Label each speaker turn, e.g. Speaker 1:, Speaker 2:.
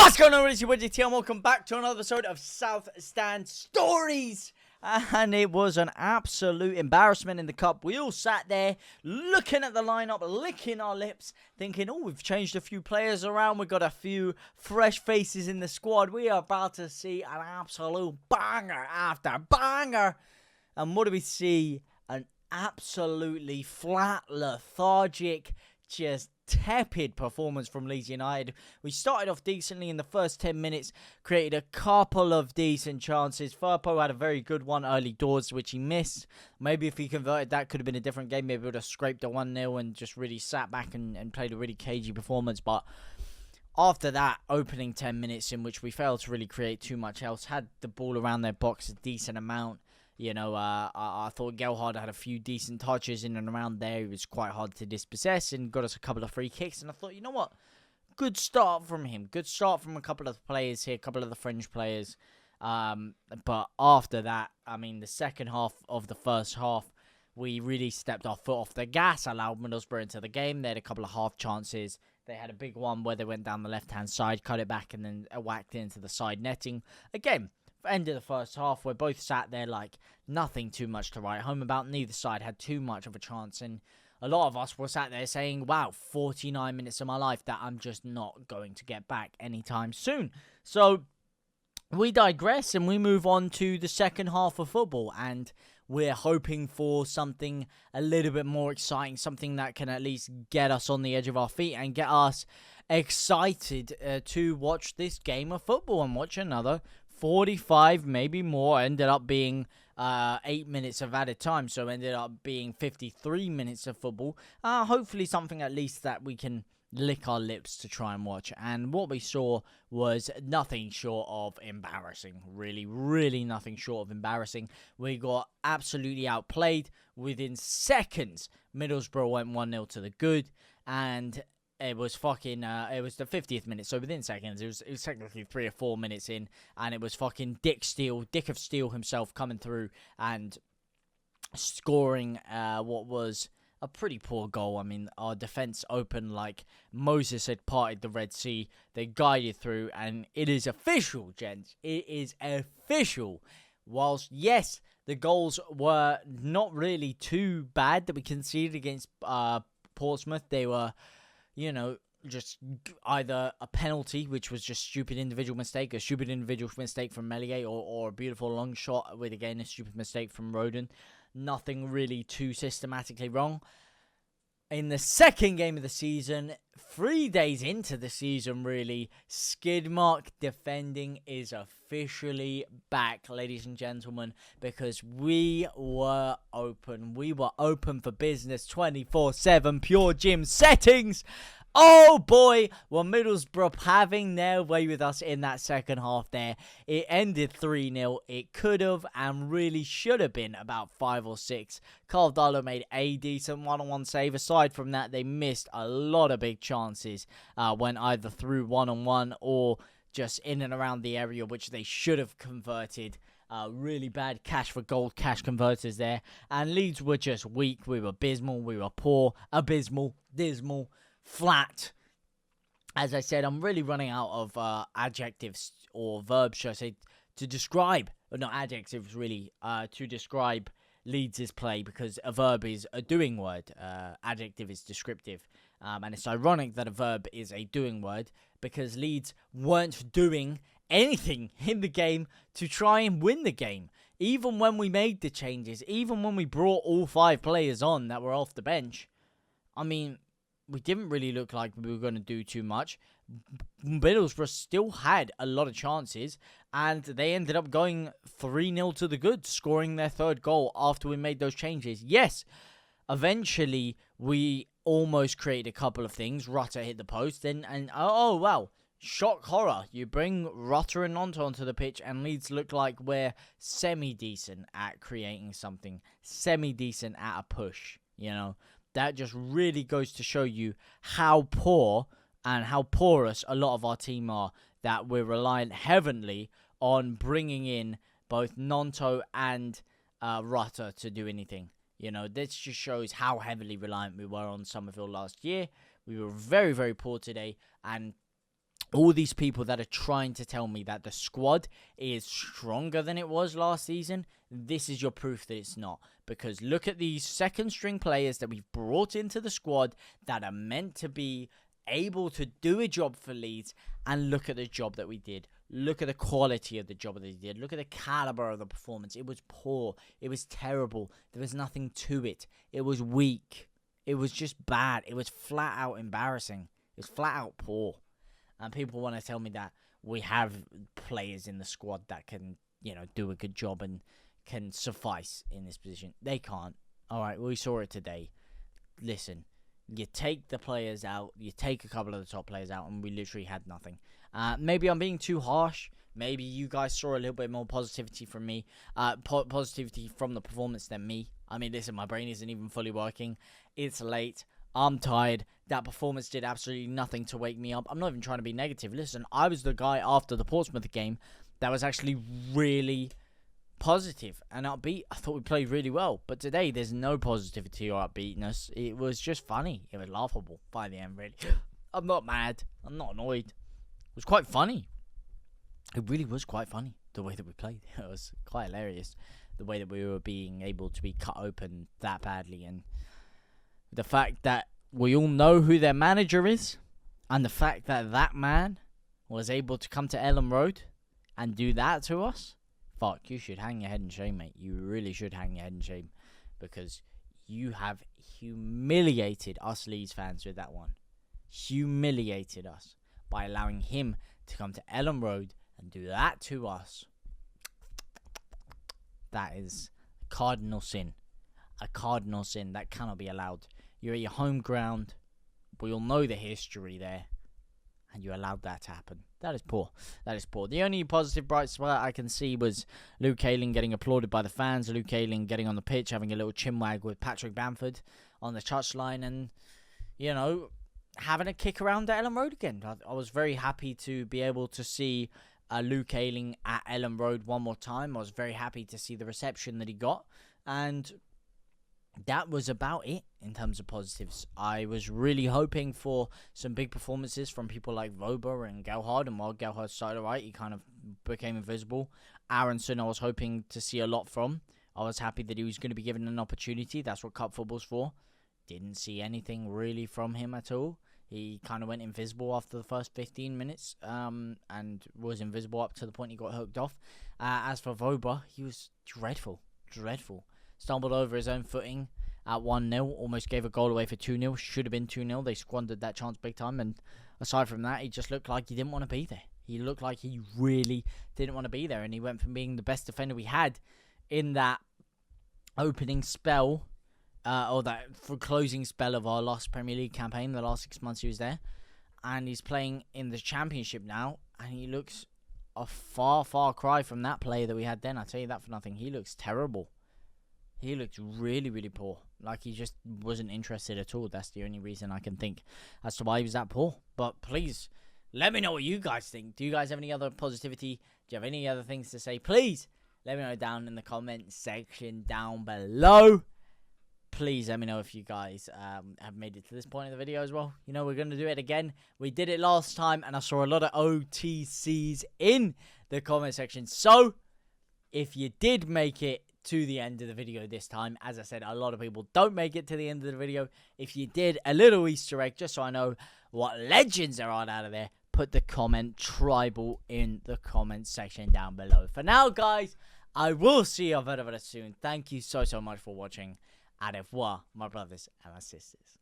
Speaker 1: What's going on, it's your boy JTLive, and welcome back to another episode of South Stand Stories. And it was an absolute embarrassment in the cup. We all sat there looking at the lineup, licking our lips, thinking, oh, we've changed a few players around. We've got a few fresh faces in the squad. We are about to see an absolute banger after banger. And what do we see? An absolutely flat, lethargic, just tepid performance from Leeds United. We started off decently in the first 10 minutes, created a couple of decent chances. Firpo had a very good one early doors, which he missed. Maybe if he converted, that could have been a different game. Maybe we would have scraped a 1-0 and just really sat back and played a really cagey performance. But after that opening 10 minutes in which we failed to really create too much else, had the ball around their box a decent amount. You know, I thought Gelhardt had a few decent touches in and around there. He was quite hard to dispossess and got us a couple of free kicks. And I thought, you know what? Good start from him. Good start from a couple of the players here, a couple of the fringe players. But after that, I mean, the second half of the first half, we really stepped our foot off the gas, allowed Middlesbrough into the game. They had a couple of half chances. They had a big one where they went down the left-hand side, cut it back, and then whacked it into the side netting. Again, end of the first half, we're both sat there like nothing too much to write home about. Neither side had too much of a chance, and a lot of us were sat there saying, wow, 49 minutes of my life that I'm just not going to get back anytime soon. So we digress and we move on to the second half of football, and we're hoping for something a little bit more exciting, something that can at least get us on the edge of our feet and get us excited to watch this game of football and watch another 45, maybe more. Ended up being 8 minutes of added time, so ended up being 53 minutes of football. Hopefully something at least that we can lick our lips to try and watch. And what we saw was nothing short of embarrassing. Really nothing short of embarrassing. We got absolutely outplayed. Within seconds, Middlesbrough went 1-0 to the good, and it was fucking, it was the 50th minute, so within seconds, it was technically 3 or 4 minutes in, and it was fucking Dick of Steel himself coming through and scoring what was a pretty poor goal. I mean, our defense opened like Moses had parted the Red Sea. They guided through, and it is official, gents. It is official. Whilst, yes, the goals were not really too bad that we conceded against Portsmouth, they were, you know, just either a penalty, which was just stupid individual mistake, a stupid individual mistake from Melier, or a beautiful long shot with, again, a stupid mistake from Rodon. Nothing really too systematically wrong. In the second game of the season, 3 days into the season, really, Skidmark defending is officially back, ladies and gentlemen, because we were open. We were open for business 24/7, pure gym settings. Oh boy, were Middlesbrough having their way with us in that second half there. It ended 3-0. It could have and really should have been about 5 or 6. Carl Darlow made a decent one-on-one save. Aside from that, they missed a lot of big chances when either through one-on-one or just in and around the area, which they should have converted. Really bad cash for gold cash converters there. And Leeds were just weak. We were abysmal. We were poor. Abysmal. Dismal. Flat. As I said, I'm really running out of adjectives or verbs, should I say, to describe, or not adjectives really, to describe Leeds' play, because a verb is a doing word, adjective is descriptive, and it's ironic that a verb is a doing word, because Leeds weren't doing anything in the game to try and win the game. Even when we made the changes, even when we brought all 5 players on that were off the bench, I mean, we didn't really look like we were going to do too much. Middlesbrough still had a lot of chances, and they ended up going 3-0 to the good, scoring their 3rd goal after we made those changes. Yes, eventually we almost created a couple of things. Rutter hit the post, and oh wow, shock horror. You bring Rutter and Nonto onto the pitch, and Leeds look like we're semi-decent at creating something, semi-decent at a push, you know. That just really goes to show you how poor and how porous a lot of our team are, that we're reliant heavily on bringing in both Nonto and Rutter to do anything. You know, this just shows how heavily reliant we were on Somerville last year. We were very, very poor today, and all these people that are trying to tell me that the squad is stronger than it was last season, this is your proof that it's not. Because look at these second string players that we've brought into the squad that are meant to be able to do a job for Leeds, and look at the job that we did. Look at the quality of the job that they did. Look at the caliber of the performance. It was poor. It was terrible. There was nothing to it. It was weak. It was just bad. It was flat out embarrassing. It was flat out poor. And people want to tell me that we have players in the squad that can, do a good job and can suffice in this position. They can't. All right, we saw it today. Listen, you take the players out, you take a couple of the top players out, and we literally had nothing. Maybe I'm being too harsh. Maybe you guys saw a little bit more positivity from me, positivity from the performance than me. I mean, listen, my brain isn't even fully working. It's late. I'm tired. That performance did absolutely nothing to wake me up. I'm not even trying to be negative. Listen, I was the guy after the Portsmouth game that was actually really positive and upbeat. I thought we played really well. But today, there's no positivity or upbeatness. It was just funny. It was laughable by the end, really. I'm not mad. I'm not annoyed. It was quite funny. It really was quite funny, the way that we played. It was quite hilarious, the way that we were being able to be cut open that badly. And the fact that we all know who their manager is, and the fact that that man was able to come to Elland Road and do that to us, fuck, you should hang your head in shame, mate. You really should hang your head in shame, because you have humiliated us Leeds fans with that one. Humiliated us by allowing him to come to Elland Road and do that to us. That is a cardinal sin. A cardinal sin that cannot be allowed. You're at your home ground. We all know the history there. And you allowed that to happen. That is poor. That is poor. The only positive bright spot I can see was Luke Ayling getting applauded by the fans. Luke Ayling getting on the pitch, having a little chinwag with Patrick Bamford on the touchline. And, having a kick around at Elland Road again. I was very happy to be able to see Luke Ayling at Elland Road one more time. I was very happy to see the reception that he got. And that was about it in terms of positives. I was really hoping for some big performances from people like Voba and Gelhardt. And while Gelhardt started right, he kind of became invisible. Aronson, I was hoping to see a lot from. I was happy that he was going to be given an opportunity. That's what Cup football's for. Didn't see anything really from him at all. He kind of went invisible after the first 15 minutes and was invisible up to the point he got hooked off. As for Voba, he was dreadful. Stumbled over his own footing at 1-0. Almost gave a goal away for 2-0. Should have been 2-0. They squandered that chance big time. And aside from that, he just looked like he didn't want to be there. He looked like he really didn't want to be there. And he went from being the best defender we had in that opening spell, or that closing spell of our last Premier League campaign, the last 6 months he was there. And he's playing in the Championship now. And he looks a far, far cry from that player that we had then. I tell you that for nothing. He looks terrible. He looked really, really poor. Like he just wasn't interested at all. That's the only reason I can think as to why he was that poor. But please, let me know what you guys think. Do you guys have any other positivity? Do you have any other things to say? Please, let me know down in the comment section down below. Please let me know if you guys have made it to this point of the video as well. We're going to do it again. We did it last time, and I saw a lot of OTCs in the comment section. So, if you did make it to the end of the video this time, as I said, a lot of people don't make it to the end of the video. If you did, a little Easter egg, just so I know what legends there are out of there, put the comment tribal in the comment section down below. For now, guys, I will see you very, very soon. Thank you so much for watching. Au revoir, my brothers and my sisters.